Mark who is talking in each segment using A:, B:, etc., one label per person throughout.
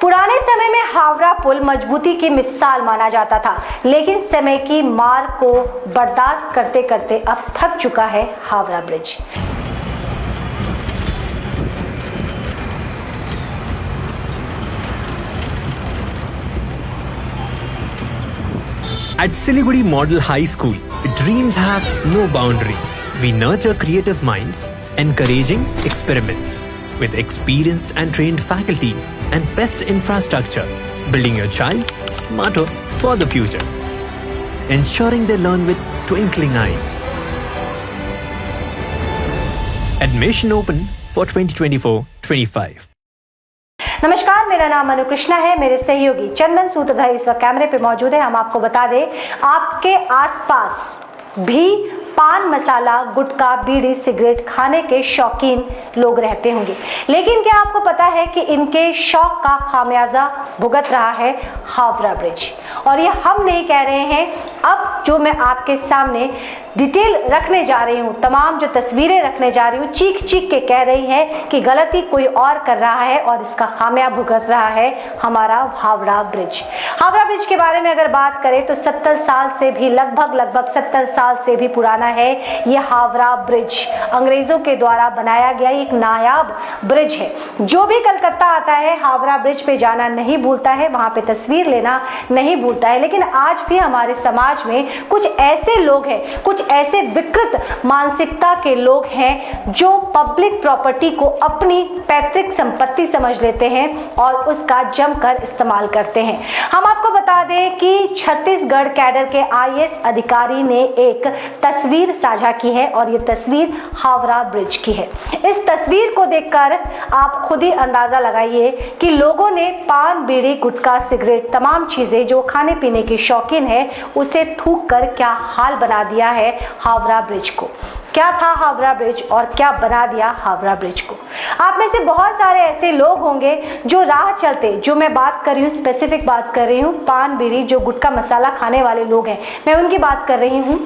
A: पुराने समय में हावड़ा पुल मजबूती की मिसाल माना जाता था, लेकिन समय की मार को बर्दाश्त करते करते अब थक चुका है Howrah bridge.
B: At Siliguri Model High School, dreams have no boundaries. We nurture creative minds, encouraging experiments. With experienced and trained faculty and best infrastructure, building your child smarter for the future. Ensuring they learn with twinkling eyes. Admission open for 2024-25.
A: नमस्कार, मेरा नाम अनु कृष्णा है। मेरे सहयोगी चंदन सूत्रधारी इस वक्त कैमरे पे मौजूद है। हम आपको बता दें, आपके आसपास भी पान मसाला, गुटखा, बीड़ी, सिगरेट खाने के शौकीन लोग रहते होंगे, लेकिन क्या आपको पता है कि इनके शौक का खामियाजा भुगत रहा है हावड़ा ब्रिज। और ये हम नहीं कह रहे हैं, अब जो मैं आपके सामने डिटेल रखने जा रही हूँ, तमाम जो तस्वीरें रखने जा रही हूँ, चीख चीख के कह रही हैं कि गलती कोई और कर रहा है और इसका खामिया भुगत रहा है हमारा हावड़ा ब्रिज। हावड़ा ब्रिज के बारे में अगर बात करें तो 70 साल से भी लगभग 70 साल से भी पुराना है ये हावड़ा ब्रिज। अंग्रेजों के द्वारा बनाया गया एक नायाब ब्रिज है। जो भी कलकत्ता आता है हावड़ा ब्रिज पे जाना नहीं भूलता है, वहां पे तस्वीर लेना नहीं भूलता है। लेकिन आज भी हमारे समाज में कुछ ऐसे लोग हैं, कुछ ऐसे विकृत मानसिकता के लोग हैं जो पब्लिक प्रॉपर्टी को अपनी पैतृक संपत्ति समझ लेते हैं और उसका जमकर इस्तेमाल करते हैं। हम आपको बता दें कि छत्तीसगढ़ कैडर के आईएएस अधिकारी ने एक तस्वीर साझा की है और ये तस्वीर हावड़ा ब्रिज की है। इस तस्वीर को देखकर आप खुद ही अंदाजा लगाइए कि लोगों ने पान, बीड़ी, गुटखा, सिगरेट, तमाम चीजें जो खाने पीने की शौकीन है उसे थूक कर क्या हाल बना दिया है हावड़ा ब्रिज को। क्या था हावड़ा ब्रिज और क्या बना दिया हावड़ा ब्रिज को। आप में से बहुत सारे ऐसे लोग होंगे जो राह चलते, जो मैं बात कर रही हूँ, स्पेसिफिक बात कर रही हूँ, पान, बीड़ी, जो गुटखा मसाला खाने वाले लोग हैं, मैं उनकी बात कर रही हूँ।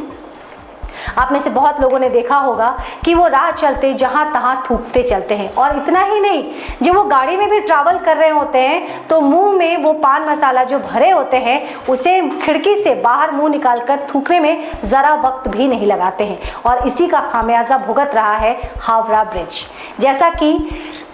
A: आप में से बहुत लोगों ने देखा होगा कि वो राह चलते जहां तहां थूकते चलते हैं। और इतना ही नहीं, जब वो गाड़ी में भी ट्रैवल कर रहे होते हैं तो मुंह में वो पान मसाला जो भरे होते हैं उसे खिड़की से बाहर मुंह निकालकर थूकने में जरा वक्त भी नहीं लगाते हैं। और इसी का खामियाजा भुगत रहा है हावड़ा ब्रिज। जैसा कि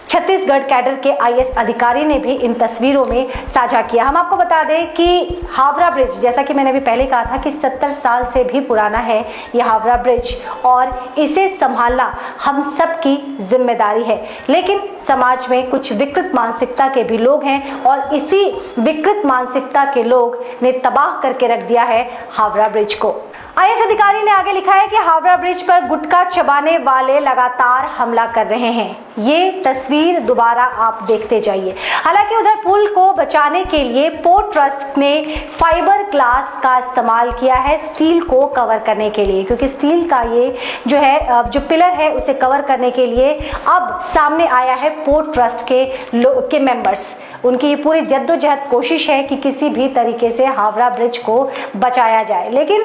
A: छत्तीसगढ़ कैडर के आईएएस अधिकारी ने भी इन तस्वीरों में साझा किया। हम आपको बता दें कि हावड़ा ब्रिज, जैसा कि मैंने अभी पहले कहा था कि 70 साल से भी पुराना है यह हावड़ा ब्रिज और इसे संभालना हम सबकी जिम्मेदारी है। लेकिन समाज में कुछ विकृत मानसिकता के भी लोग हैं और इसी विकृत मानसिकता के लोग ने तबाह करके रख दिया है हावड़ा ब्रिज को। आईएएस अधिकारी ने आगे लिखा है कि हावड़ा ब्रिज पर गुटखा चबाने वाले लगातार हमला कर रहे हैं। ये तस्वीर दोबारा आप देखते जाइए। हालांकि उधर पुल को बचाने के लिए पोर्ट ट्रस्ट ने फाइबर ग्लास का इस्तेमाल किया है स्टील को कवर करने के लिए, क्योंकि स्टील का ये जो है जो पिलर है उसे कवर करने के लिए अब सामने आया है पोर्ट ट्रस्ट के मेंबर्स। उनकी ये पूरी जद्दोजहद कोशिश है कि किसी भी तरीके से हावड़ा ब्रिज को बचाया जाए। लेकिन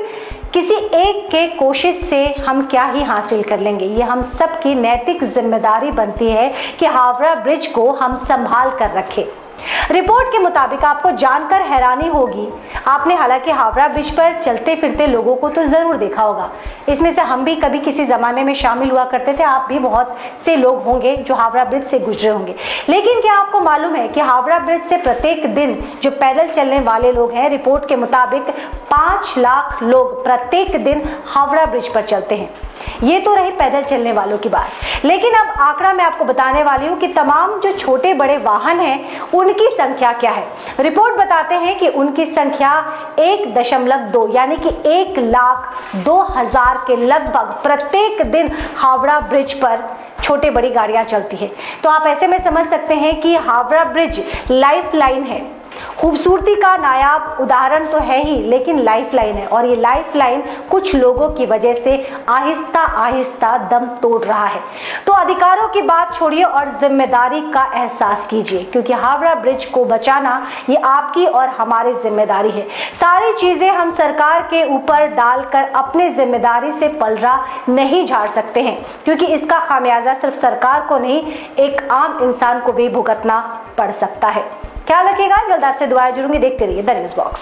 A: किसी एक के कोशिश से हम क्या ही हासिल कर लेंगे। ये हम सब की नैतिक जिम्मेदारी बनती है कि हावड़ा ब्रिज को हम संभाल कर रखें। रिपोर्ट के मुताबिक आपको जानकर हैरानी होगी, आपने हालांकि हावड़ा ब्रिज पर चलते फिरते लोगों को तो जरूर देखा होगा। इसमें से हम भी कभी किसी जमाने में शामिल हुआ करते थे। आप भी बहुत से लोग होंगे जो हावड़ा ब्रिज से गुजरे होंगे। लेकिन क्या आपको मालूम है कि हावड़ा ब्रिज से प्रत्येक दिन जो पैदल चलने वाले लोग हैं, रिपोर्ट के मुताबिक 5 लाख लोग प्रत्येक दिन हावड़ा ब्रिज पर चलते हैं। ये तो रही पैदल चलने वालों की बात। लेकिन अब आंकड़ा मैं आपको बताने वाली हूँ कि तमाम जो छोटे बड़े वाहन हैं उनकी संख्या क्या है। रिपोर्ट बताते हैं कि उनकी संख्या 1.2 यानी कि 1,02,000 के लगभग प्रत्येक दिन हावड़ा ब्रिज पर छोटे बड़ी गाड़ियां चलती है। तो आप ऐसे में समझ सकते हैं कि हावड़ा ब्रिज लाइफ लाइन है। खूबसूरती का नायाब उदाहरण तो है ही, लेकिन लाइफलाइन है और ये लाइफलाइन कुछ लोगों की वजह से आहिस्ता आहिस्ता दम तोड़ रहा है। तो अधिकारों की बात छोड़िए और जिम्मेदारी का एहसास कीजिए, क्योंकि हावड़ा ब्रिज को बचाना ये आपकी और हमारी जिम्मेदारी है। सारी चीजें हम सरकार के ऊपर डालकर अपने जिम्मेदारी से पलड़ा नहीं झाड़ सकते हैं, क्योंकि इसका खामियाजा सिर्फ सरकार को नहीं, एक आम इंसान को भी भुगतना पड़ सकता है। ख्याल रखिएगा, जल्द आपसे दुआएं जुड़ूंगी। देखते रहिए द न्यूज बॉक्स।